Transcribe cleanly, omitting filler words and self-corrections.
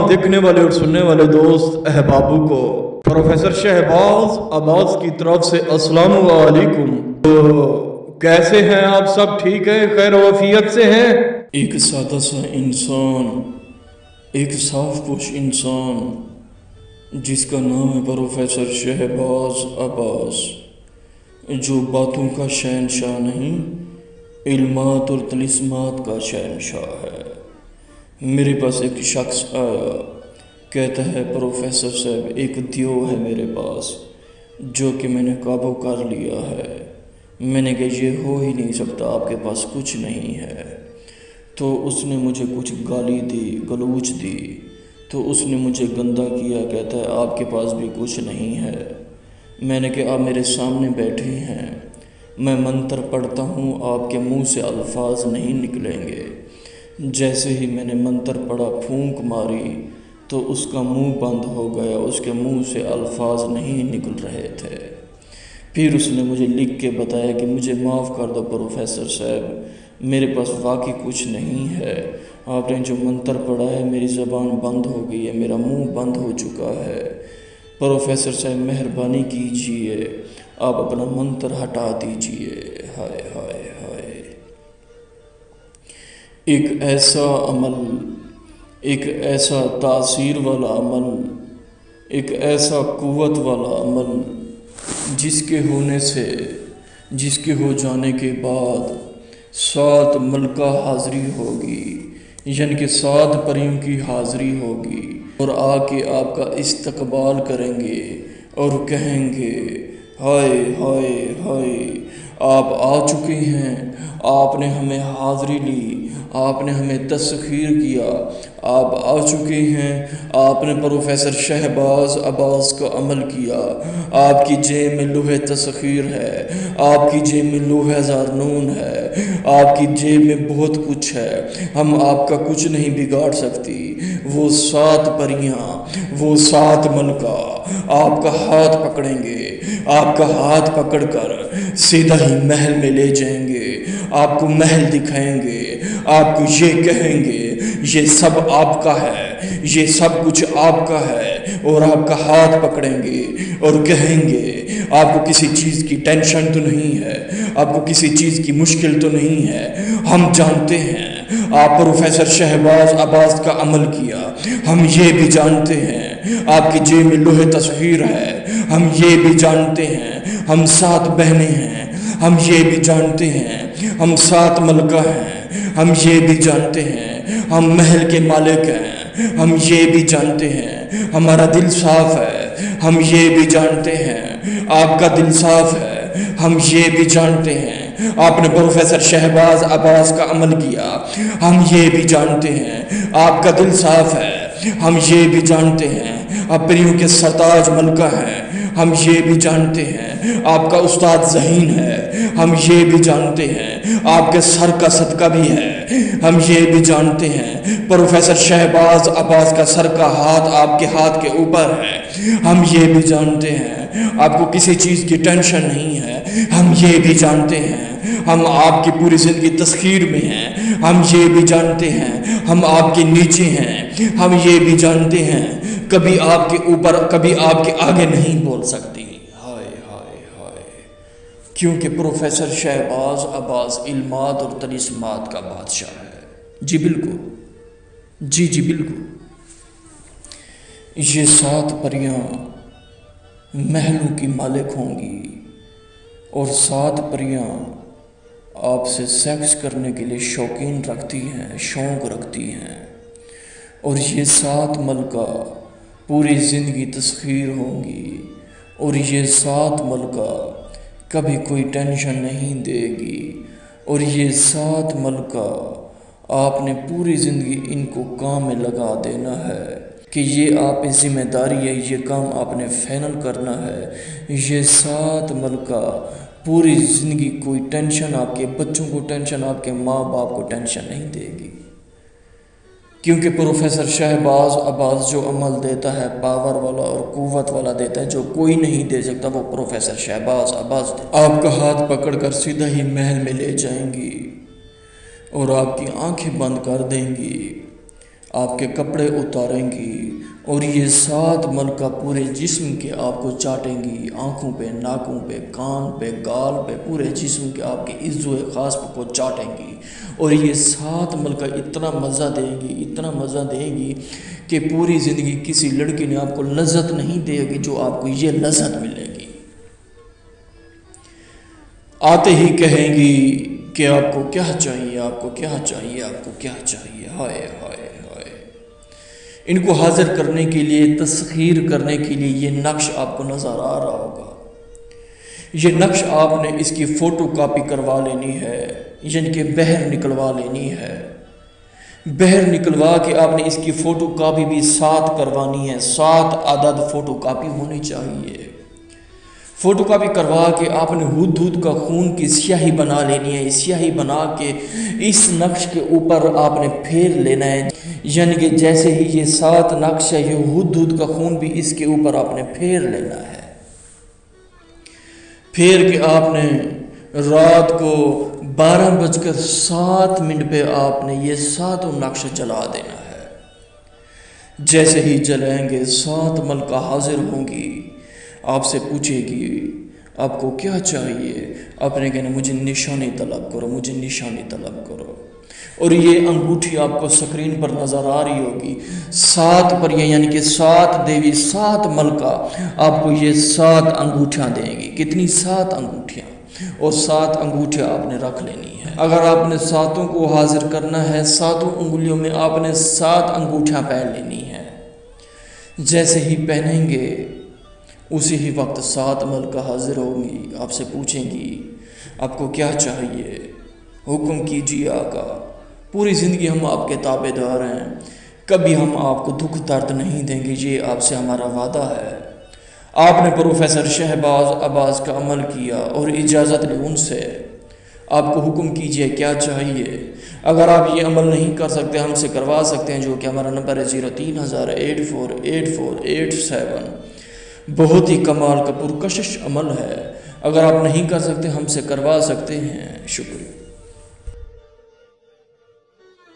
देखने वाले और सुनने वाले दोस्त अहबाबों को प्रोफेसर शहबाज अब्बास की तरफ से अस्सलाम वालेकुम। तो कैसे हैं आप सब? ठीक है, खैर वफियत से हैं? एक सादा सा इंसान, एक साफ पोश इंसान जिसका नाम है प्रोफेसर शहबाज अब्बास, जो बातों का शहनशाह नहीं, इल्मात और तलिस्मात का शहनशाह है। मेरे पास एक शख्स आया, कहता है प्रोफेसर साहब एक दियो है मेरे पास जो कि मैंने काबू कर लिया है। मैंने कहा ये हो ही नहीं सकता, आपके पास कुछ नहीं है। तो उसने मुझे कुछ गाली दी, गलूच दी, तो उसने मुझे गंदा किया। कहता है आपके पास भी कुछ नहीं है। मैंने कहा आप मेरे सामने बैठे हैं, मैं मंत्र पढ़ता हूँ, आपके मुंह से अल्फाज नहीं निकलेंगे। जैसे ही मैंने मंत्र पढ़ा, फूंक मारी, तो उसका मुंह बंद हो गया, उसके मुंह से अल्फाज नहीं निकल रहे थे। फिर उसने मुझे लिख के बताया कि मुझे माफ़ कर दो प्रोफेसर साहब, मेरे पास वाकई कुछ नहीं है। आपने जो मंत्र पढ़ा है मेरी ज़बान बंद हो गई है, मेरा मुंह बंद हो चुका है। प्रोफेसर साहब मेहरबानी कीजिए, आप अपना मंत्र हटा दीजिए। हाय हाय हाय। एक ऐसा अमल, एक ऐसा तासीर वाला अमल, एक ऐसा कुव्वत वाला अमल जिसके होने से, जिसके हो जाने के बाद 7 मलका हाज़री होगी, यानी कि 7 परियों की हाज़री होगी, और आके आपका इस्तकबाल करेंगे और कहेंगे हाय हाय हाय, आप आ चुके हैं, आपने हमें हाज़री ली, आपने हमें तस्खीर किया, आप आ चुके हैं, आपने प्रोफेसर शहबाज अब्बास का अमल किया, आपकी जेब में लोहे तस्खीर है, आपकी जेब में लोहे ज़ारनून है, आपकी जेब में बहुत कुछ है, हम आपका कुछ नहीं बिगाड़ सकती। वो 7 परियां, वो 7 मलका आपका हाथ पकड़ेंगे, आपका हाथ पकड़कर सीधा ही महल में ले जाएंगे, आपको महल दिखाएंगे, आपको ये कहेंगे ये सब आपका है, ये सब कुछ आपका है, और आपका हाथ पकड़ेंगे और कहेंगे आपको किसी चीज़ की टेंशन तो नहीं है, आपको किसी चीज़ की मुश्किल तो नहीं है। हम जानते हैं आप प्रोफेसर शहबाज अब्बास का अमल किया, हम ये भी जानते हैं आपकी जेब में लोहे तस्वीर है, हम ये भी जानते हैं हम 7 बहनें हैं, हम ये भी जानते हैं हम 7 मलका हैं, हम ये भी जानते हैं हम महल के मालिक हैं, हम ये भी जानते हैं हमारा दिल साफ है, हम ये भी जानते हैं आपका दिल साफ है, हम ये भी जानते हैं आपने प्रोफेसर शहबाज अब्बास का अमल किया, हम ये भी जानते हैं आपका दिल साफ है, हम ये भी जानते हैं आप परियों के सरताज मलका हैं, हम ये भी जानते हैं आपका उस्ताद ज़हीन है, हम ये भी जानते हैं आपके सर का सदका भी है, हम ये भी जानते हैं प्रोफेसर शहबाज अब्बास का सर का हाथ आपके हाथ के ऊपर है, हम ये भी जानते हैं आपको किसी चीज़ की टेंशन नहीं है, हम ये भी जानते हैं हम आपकी पूरी ज़िंदगी तस्खीर में हैं, हम ये भी जानते हैं हम आपके नीचे हैं, हम ये भी जानते हैं कभी आपके ऊपर कभी आपके आगे नहीं बोल सकती। हाय हाय हाय। क्योंकि प्रोफेसर शहबाज अब्बास इल्मात और तलिस्मात का बादशाह है। जी बिल्कुल, जी बिल्कुल। ये 7 परियां महलों की मालिक होंगी, और 7 परियां आपसे सेक्स करने के लिए शौकीन रखती हैं, शौक़ रखती हैं, और ये 7 मलका पूरी ज़िंदगी तस्खीर होंगी, और ये 7 मलका कभी कोई टेंशन नहीं देगी, और ये 7 मलका आपने पूरी ज़िंदगी इनको काम में लगा देना है कि ये आप ज़िम्मेदारी है, ये काम आपने फाइनल करना है। ये 7 मलका पूरी ज़िंदगी कोई टेंशन, आपके बच्चों को टेंशन, आपके माँ बाप को टेंशन नहीं देगी, क्योंकि प्रोफेसर शहबाज अब्बास जो अमल देता है पावर वाला और कुव्वत वाला देता है, जो कोई नहीं दे सकता, वो प्रोफेसर शहबाज अब्बास आपका हाथ पकड़कर सीधा ही महल में ले जाएंगी और आपकी आंखें बंद कर देंगी, آپ کے کپڑے اتاریں گی اور یہ 7 ملکہ پورے جسم کے آپ کو چاٹیں گی، آنکھوں پہ، ناکوں پہ، کان پہ، گال پہ، پورے جسم کے آپ کے عضو خاص کو چاٹیں گی، اور یہ 7 ملکہ اتنا مزہ دیں گی، اتنا مزہ دیں گی کہ پوری زندگی کسی لڑکی نے آپ کو لذت نہیں دے گی جو آپ کو یہ لذت ملے گی۔ آتے ہی کہیں گی کہ آپ کو کیا چاہیے، آپ کو کیا چاہیے، آپ کو کیا چاہیے، ہائے ہائے ہائے۔ ان کو حاضر کرنے کے لیے، تسخیر کرنے کے لیے یہ نقش آپ کو نظر آ رہا ہوگا۔ یہ نقش آپ نے اس کی فوٹو کاپی کروا لینی ہے، یعنی کہ بہر نکلوا لینی ہے۔ بہر نکلوا کے آپ نے اس کی فوٹو کاپی بھی 7 کروانی ہے، 7 عدد فوٹو کاپی ہونی چاہیے۔ فوٹو کاپی کروا کے آپ نے ہدہد کا خون کی سیاہی بنا لینی ہے۔ سیاہی بنا کے اس نقش کے اوپر آپ نے پھیر لینا ہے، یعنی کہ جیسے ہی یہ 7 نقش ہے، یہ ہدہد کا خون بھی اس کے اوپر آپ نے پھیر لینا ہے۔ پھیر کے آپ نے رات کو 12:07 پہ آپ نے یہ 7 نقش جلا دینا ہے۔ جیسے ہی جلائیں گے 7 ملکہ حاضر ہوں گی، آپ سے پوچھے گی آپ کو کیا چاہیے، آپ نے کہنا مجھے نشانی طلب کرو، مجھے نشانی طلب کرو، اور یہ انگوٹھی آپ کو سکرین پر نظر آ رہی ہوگی۔ 7 پر یہ یعنی کہ 7 دیوی، 7 ملکہ آپ کو یہ 7 انگوٹھیاں دیں گی۔ کتنی؟ 7 انگوٹھیاں، اور 7 انگوٹھیاں آپ نے رکھ لینی ہے۔ اگر آپ نے 7 کو حاضر کرنا ہے، 7 انگلیوں میں آپ نے 7 انگوٹھیاں پہن لینی ہے۔ جیسے ہی پہنیں گے اسی ہی وقت 7 ملکہ حاضر ہوں گی، آپ سے پوچھیں گی آپ کو کیا چاہیے، حکم کیجیے آقا، پوری زندگی ہم آپ کے تابع دار ہیں، کبھی ہم آپ کو دکھ درد نہیں دیں گے، یہ آپ سے ہمارا وعدہ ہے۔ آپ نے پروفیسر شہباز عباس کا عمل کیا اور اجازت لی ان سے، آپ کو حکم کیجیے کیا چاہیے۔ اگر آپ یہ عمل نہیں کر سکتے، ہم سے کروا سکتے ہیں، جو کہ ہمارا نمبر ہے 03,084,84,87۔ بہت ہی کمال کا پرکشش عمل ہے، اگر آپ نہیں کر سکتے ہم سے کروا سکتے ہیں۔ شکریہ۔